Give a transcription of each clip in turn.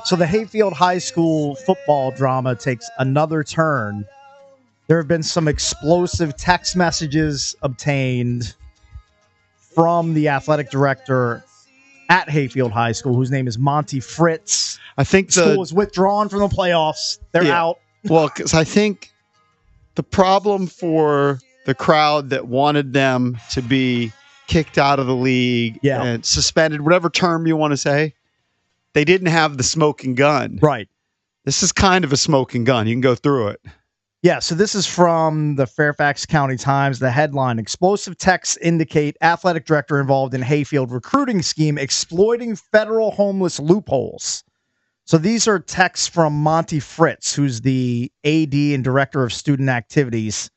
So the Hayfield High School football drama takes another turn. There have been some explosive text messages obtained from the athletic director at Hayfield High School, whose name is Monty Fritz. I think the school is withdrawn from the playoffs. They're out. Well, because I think the problem for the crowd that wanted them to be kicked out of the league and suspended, whatever term you want to say, they didn't have the smoking gun. Right. This is kind of a smoking gun. You can go through it. Yeah, so this is from the Fairfax County Times. The headline, explosive texts indicate athletic director involved in Hayfield recruiting scheme exploiting federal homeless loopholes. So these are texts from Monty Fritz, who's the AD and director of student activities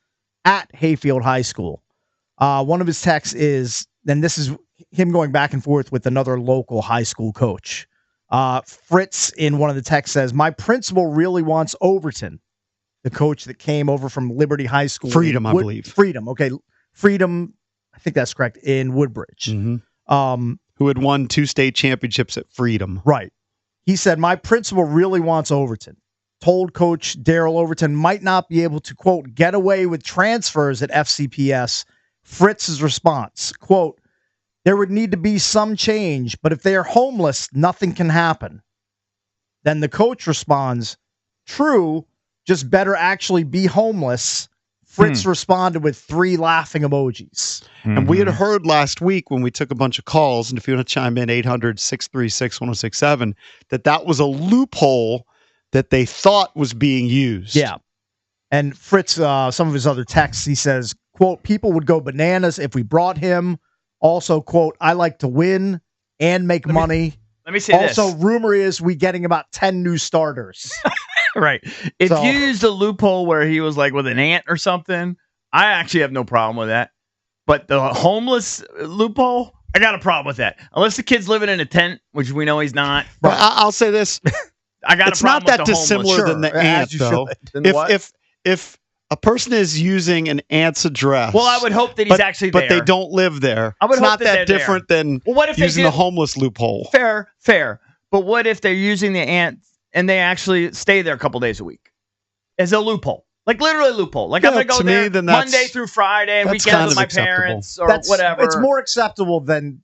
at Hayfield High School. One of his texts is, and this is him going back and forth with another local high school coach. Fritz, in one of the texts, says, my principal really wants Overton, the coach that came over from Liberty High School. Freedom, I believe. Freedom, okay. Freedom, I think that's correct, in Woodbridge. Mm-hmm. Who had won 2 state championships at Freedom. Right. He said, my principal really wants Overton. Told Coach Daryl Overton might not be able to, quote, get away with transfers at FCPS. Fritz's response, quote, there would need to be some change, but if they are homeless, nothing can happen. Then the coach responds, true, just better actually be homeless. Fritz responded with 3 laughing emojis. Mm-hmm. And we had heard last week when we took a bunch of calls, and if you want to chime in, 800-636-1067, that was a loophole that they thought was being used. Yeah. And Fritz, some of his other texts, he says, quote, people would go bananas if we brought him. Also, quote, I like to win and make money. Let me say also, this. rumor is we getting about 10 new starters. Right. If you used a loophole where he was like with an ant or something, I actually have no problem with that. But the homeless loophole, I got a problem with that. Unless the kid's living in a tent, which we know he's not. But I'll say this. I got it's a problem not that with the dissimilar homeless. than the ant, though. If a person is using an ant's address, well, I would hope that he's actually there. But they don't live there. I would it's hope not that different than using the homeless loophole. Fair. But what if they're using the ant and they actually stay there a couple days a week as a loophole? Like literally a loophole. Like I'm going to go there Monday through Friday and weekends with my parents or whatever. It's more acceptable than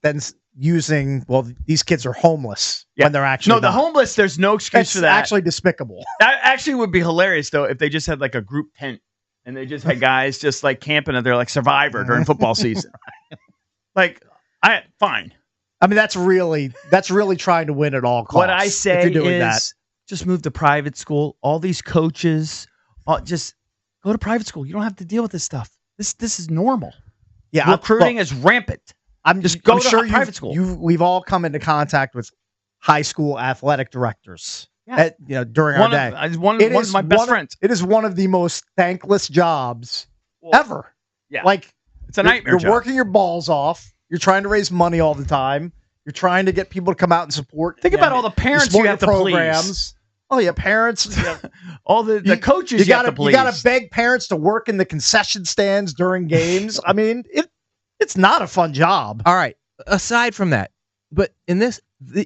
using, well, these kids are homeless when they're actually the homeless, there's no excuse for that. It's actually despicable. That actually would be hilarious, though, if they just had like a group tent and they just had guys just like camping out there like Survivor during football season. Fine. I mean, that's really trying to win at all costs. What I say is just move to private school. All these coaches, just go to private school. You don't have to deal with this stuff. This is normal. Yeah, recruiting is rampant. I'm sure private school. We've all come into contact with high school athletic directors. During our day. One of my best friends. It is one of the most thankless jobs ever. Yeah, it's a nightmare. You're working your balls off. You're trying to raise money all the time. You're trying to get people to come out and support. Think about all the parents you have to please. Oh yeah, parents. All the coaches you have to please. You got to beg parents to work in the concession stands during games. I mean, it's not a fun job. All right. Aside from that, but in this,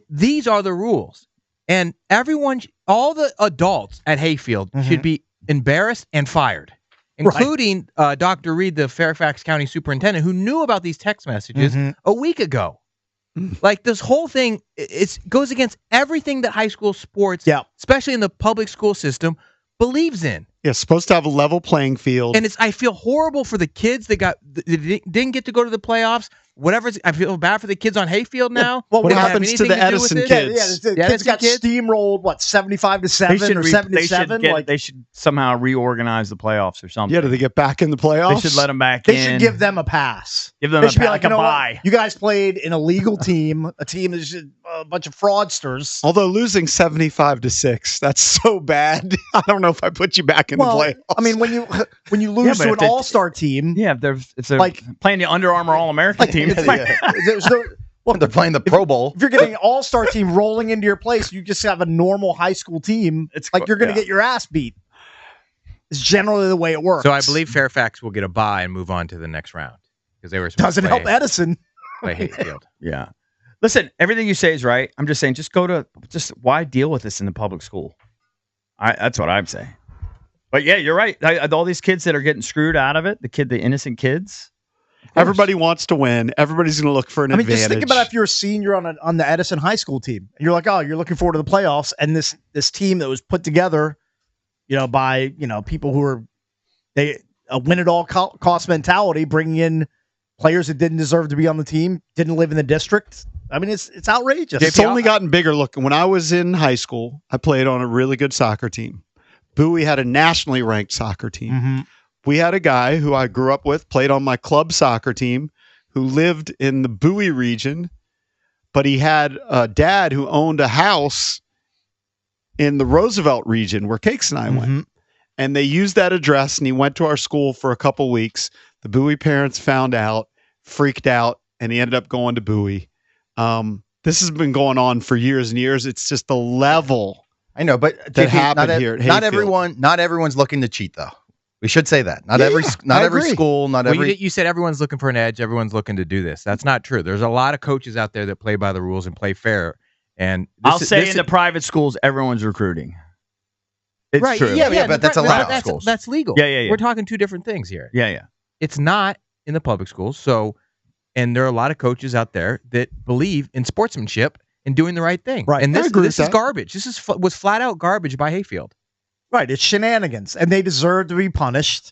these are the rules, and everyone, all the adults at Hayfield should be embarrassed and fired, including Dr. Reed, the Fairfax County Superintendent, who knew about these text messages a week ago. Like this whole thing, it goes against everything that high school sports, especially in the public school system, believes in. Yeah, it's supposed to have a level playing field. And I feel horrible for the kids that didn't get to go to the playoffs. I feel bad for the kids on Hayfield now. Well, what happens to the Edison kids? The kids got steamrolled, 75-7 or 7-7? They should somehow reorganize the playoffs or something. Yeah, do they get back in the playoffs? They should let them back in. They should give them a pass. Give them a bye. You guys played an illegal team, a team that's a bunch of fraudsters. Although losing 75-6, that's so bad. I don't know if I put you back in the playoffs. I mean, when you lose to an all-star team, if they're playing the Under Armour All-American team. They're playing the Pro Bowl. If you're getting an all-star team rolling into your place, you just have a normal high school team. It's like you're going to get your ass beat. It's generally the way it works. So I believe Fairfax will get a bye and move on to the next round because they were doesn't help Edison. Play Hayfield. Yeah. Listen, everything you say is right. I'm just saying, why deal with this in the public school? That's what I'm saying. But yeah, you're right. All these kids that are getting screwed out of it, the innocent kids. Everybody wants to win. Everybody's going to look for an advantage. Just think about if you're a senior on the Edison High School team. You're like, oh, you're looking forward to the playoffs, and this team that was put together, by people who are a win at all cost mentality, bringing in players that didn't deserve to be on the team, didn't live in the district. I mean, it's outrageous. It's only gotten bigger. Look, when I was in high school, I played on a really good soccer team. Bowie had a nationally ranked soccer team. Mm-hmm. We had a guy who I grew up with, played on my club soccer team, who lived in the Bowie region, but he had a dad who owned a house in the Roosevelt region where Cakes and I went. And they used that address, and he went to our school for a couple weeks. The Bowie parents found out, freaked out, and he ended up going to Bowie. This has been going on for years and years. It's just the level. I know, but that happened here at Hayfield. Not everyone's looking to cheat, though. We should say that. Not every school, You said everyone's looking for an edge. Everyone's looking to do this. That's not true. There's a lot of coaches out there that play by the rules and play fair. And I'll say in the private schools, everyone's recruiting. It's right, true. Yeah, but that's allowed. That's legal. Yeah. We're talking two different things here. Yeah. It's not in the public schools. So, and there are a lot of coaches out there that believe in sportsmanship and doing the right thing. Right. And this is garbage. This was flat out garbage by Hayfield. Right. It's shenanigans, and they deserve to be punished.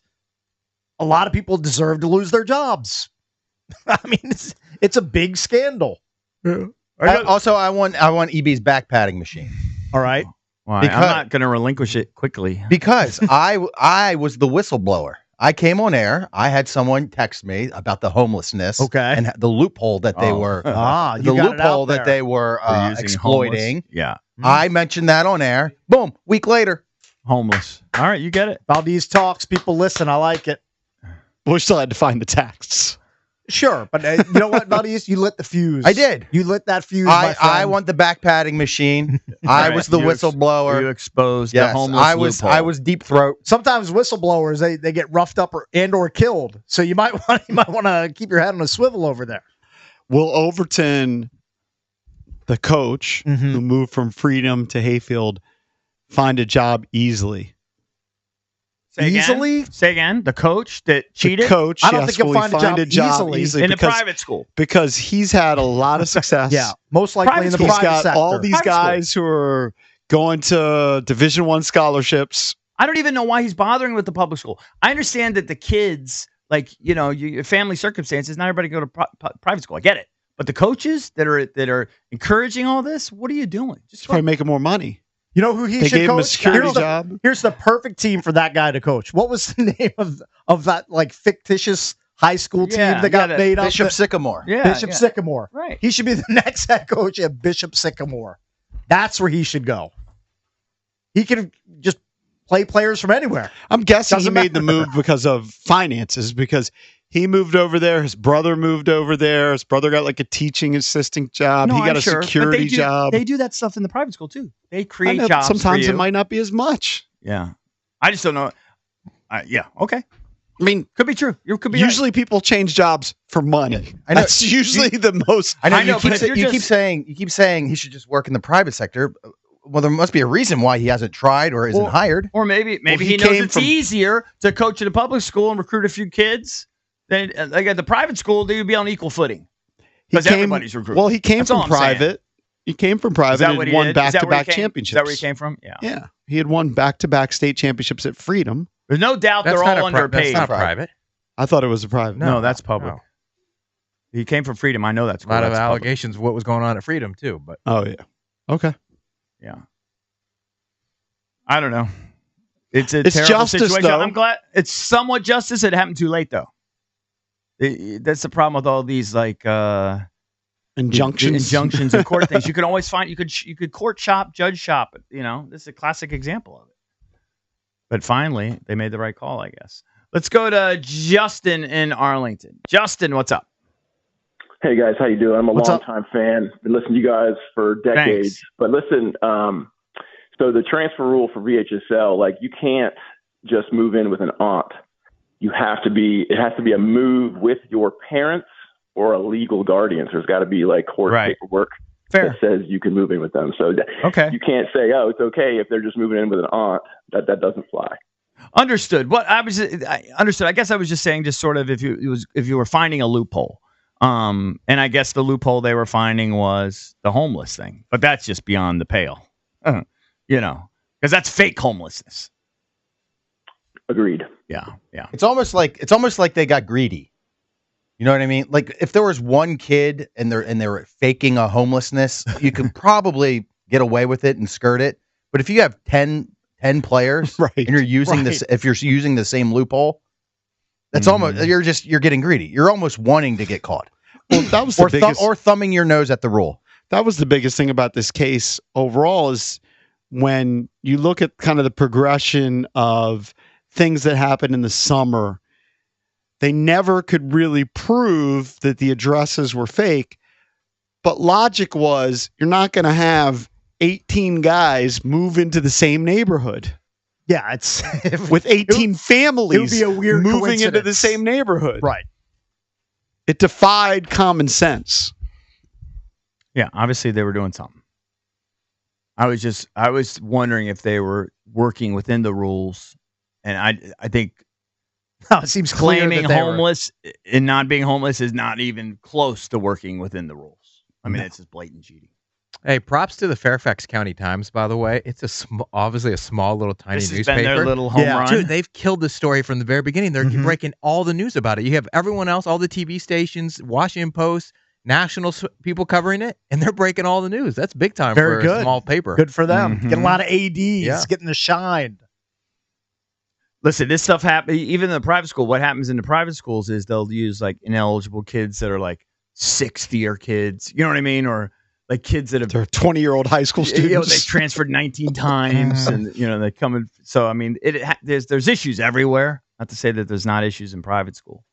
A lot of people deserve to lose their jobs. I mean, it's a big scandal. Yeah. I want EB's back padding machine. All right. Why? I'm not going to relinquish it quickly. Because I was the whistleblower. I came on air. I had someone text me about the homelessness, and the loophole that they were exploiting. Yeah, I mentioned that on air. Boom, week later, homeless. All right, you get it. Valdez talks. People listen. I like it. We still had to find the texts. Sure, but you know what, Valdez? You lit the fuse. I did. You lit that fuse. I want the back padding machine. I was the whistleblower. You exposed the homeless loophole. I was deep throat. Sometimes whistleblowers they get roughed up or killed. So you might want to keep your head on a swivel over there. Will Overton, the coach who moved from Freedom to Hayfield, find a job easily? Say again. The coach that cheated. The coach. I don't think he'll find a job easily in the private school because he's had a lot of success. Yeah, most likely in the private sector. He's got all these guys who are going to Division I scholarships. I don't even know why he's bothering with the public school. I understand that the kids, your family circumstances, not everybody go to private school. I get it, but the coaches that are encouraging all this, what are you doing? Just probably making more money. You know who he should gave coach? Him a security job. Here's the perfect team for that guy to coach. What was the name of that fictitious high school team that got made up? Bishop Sycamore. Yeah, Bishop Sycamore. Right. He should be the next head coach at Bishop Sycamore. That's where he should go. He can just play players from anywhere. I'm guessing he made the move because of finances, because he moved over there. His brother moved over there. His brother got a teaching assistant job. He got a security job. They do that stuff in the private school too. They create jobs. Sometimes it might not be as much. Yeah. I just don't know. Yeah. Okay. I mean, could be true. You could be usually people change jobs for money. That's usually the most. I know. You keep saying he should just work in the private sector. Well, there must be a reason why he hasn't tried or isn't hired. Or maybe he knows it's easier to coach at a public school and recruit a few kids. Then, at the private school, they would be on equal footing because everybody's recruiting. Well, he came from private. He came from private and won back-to-back championships. Is that where he came from? Yeah. Yeah. He had won back-to-back state championships at Freedom. There's no doubt they're all underpaid. That's not private. I thought it was a private. No, that's public. No. He came from Freedom. I know that's a lot of allegations of what was going on at Freedom too. But oh yeah, okay, yeah. I don't know. It's terrible justice, situation. though. I'm glad it's somewhat justice. It happened too late though. That's the problem with all these injunctions and court things. You can always find you could court shop, judge shop. This is a classic example of it. But finally, they made the right call, I guess. Let's go to Justin in Arlington. Justin, what's up? Hey guys, how you doing? I'm a long-time fan. Been listening to you guys for decades. Thanks. But listen, so the transfer rule for VHSL, you can't just move in with an aunt. It has to be a move with your parents or a legal guardian. So there's got to be like court paperwork that says you can move in with them. So you can't say, oh, it's okay if they're just moving in with an aunt. That doesn't fly. Understood. I understood. I guess I was just saying, just sort of, if you were finding a loophole, and I guess the loophole they were finding was the homeless thing, but that's just beyond the pale, because that's fake homelessness. Agreed. Yeah. It's almost like they got greedy. You know what I mean? Like if there was one kid and they were faking a homelessness, you could probably get away with it and skirt it. But if you have 10 players and you're using this, if you're using the same loophole, that's almost you're getting greedy. You're almost wanting to get caught. Well, that was the biggest, or thumbing your nose at the rule. That was the biggest thing about this case overall, is when you look at kind of the progression of things that happened in the summer. They never could really prove that the addresses were fake, but logic was you're not going to have 18 guys move into the same neighborhood. Yeah, it's with 18 families. It would be a weird moving into the same neighborhood. Right. It defied common sense. Yeah, obviously they were doing something. I was wondering if they were working within the rules, and I think. No, it seems claiming homeless and not being homeless is not even close to working within the rules. I mean, it's just blatant cheating. Hey, props to the Fairfax County Times, by the way. It's obviously a small, little, tiny this newspaper. Been their little home run. Dude, they've killed the story from the very beginning. They're breaking all the news about it. You have everyone else, all the TV stations, Washington Post, national people covering it, and they're breaking all the news. That's big time for a small paper. Good for them. Getting a lot of ADs, getting the shine. Listen, this stuff happens even in the private school. What happens in the private schools is they'll use like ineligible kids that are like 6th-year kids. You know what I mean? Or like kids that they're 20-year-old high school students. They transferred 19 times, and they come in. So I mean, there's issues everywhere. Not to say that there's not issues in private school.